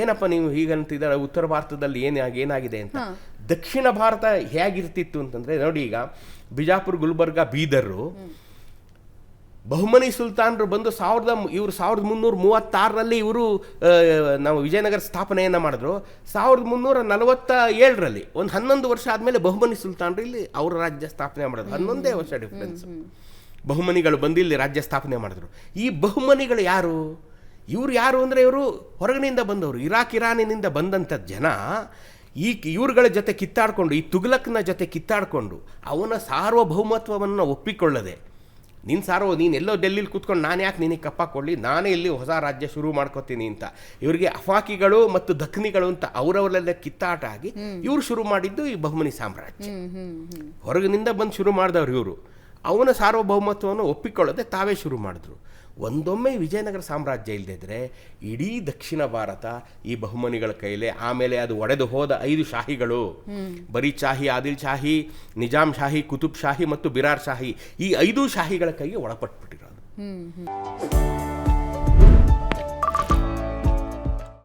ಏನಪ್ಪ ನೀವು ಹೀಗಂತಿದ್ದಾರೆ, ಉತ್ತರ ಭಾರತದಲ್ಲಿ ಏನಾಗಿದೆ ಅಂತ. ದಕ್ಷಿಣ ಭಾರತ ಹೇಗಿರ್ತಿತ್ತು ಅಂತಂದರೆ ನೋಡಿ, ಈಗ ಬಿಜಾಪುರ, ಗುಲ್ಬರ್ಗ, ಬೀದರು ಬಹುಮನಿ ಸುಲ್ತಾನರು ಬಂದು 1336ರಲ್ಲಿ ಇವರು ನಾವು ವಿಜಯನಗರ ಸ್ಥಾಪನೆಯನ್ನು ಮಾಡಿದ್ರು. 1347ರಲ್ಲಿ ಒಂದು 11 ವರ್ಷ ಆದಮೇಲೆ ಬಹುಮನಿ ಸುಲ್ತಾನರು ಇಲ್ಲಿ ಅವರ ರಾಜ್ಯ ಸ್ಥಾಪನೆ ಮಾಡಿದ್ರು. 11 ವರ್ಷ ಡಿಫ್ರೆನ್ಸ್. ಬಹುಮನಿಗಳು ಬಂದು ಇಲ್ಲಿ ರಾಜ್ಯ ಸ್ಥಾಪನೆ ಮಾಡಿದ್ರು. ಈ ಬಹುಮನಿಗಳು ಯಾರು? ಇವರು ಯಾರು ಅಂದರೆ ಇವರು ಹೊರಗಿನಿಂದ ಬಂದವರು, ಇರಾನಿನಿಂದ ಬಂದಂಥ ಜನ. ಇವ್ರುಗಳ ಜೊತೆ ಕಿತ್ತಾಡಿಕೊಂಡು, ಈ ತುಘಲಕ್ನ ಜೊತೆ ಕಿತ್ತಾಡಿಕೊಂಡು ಅವನ ಸಾರ್ವಭೌಮತ್ವವನ್ನು ಒಪ್ಪಿಕೊಳ್ಳದೆ, ನೀನು ಎಲ್ಲೋ ಡೆಲ್ಲಿಲಿ ಕೂತ್ಕೊಂಡು ನಾನು ಯಾಕೆ ನಿನಗೆ ಕಪ್ಪ ಕೊಡಲಿ, ನಾನೇ ಇಲ್ಲಿ ಹೊಸ ರಾಜ್ಯ ಶುರು ಮಾಡ್ಕೋತೀನಿ ಅಂತ ಇವರಿಗೆ ಅಫಾಕಿಗಳು ಮತ್ತು ದಖ್ನಿಗಳು ಅಂತ ಅವರವರೆಲ್ಲ ಕಿತ್ತಾಟ ಆಗಿ ಇವರು ಶುರು ಮಾಡಿದ್ದು ಈ ಬಹುಮನಿ ಸಾಮ್ರಾಜ್ಯ. ಹೊರಗಿನಿಂದ ಬಂದು ಶುರು ಮಾಡಿದವರು ಇವರು. ಅವನ ಸಾರ್ವಭೌಮತ್ವವನ್ನು ಒಪ್ಪಿಕೊಳ್ಳದೆ ತಾವೇ ಶುರು ಮಾಡಿದ್ರು. ಒಂದೊಮ್ಮೆ ವಿಜಯನಗರ ಸಾಮ್ರಾಜ್ಯ ಇಲ್ಲದಿದ್ದರೆ ಇಡೀ ದಕ್ಷಿಣ ಭಾರತ ಈ ಬಹುಮನಿಗಳ ಕೈಲೇ. ಆಮೇಲೆ ಅದು ಒಡೆದು ಹೋದ 5 ಶಾಹಿಗಳು, ಬರೀದ್ ಶಾಹಿ, ಆದಿಲ್ ಶಾಹಿ, ನಿಜಾಮ್ ಶಾಹಿ, ಕುತುಬ್ ಶಾಹಿ ಮತ್ತು ಬಿರಾರ್ ಶಾಹಿ, ಈ 5 ಶಾಹಿಗಳ ಕೈಗೆ ಒಳಪಟ್ಬಿಟ್ಟಿರೋದು.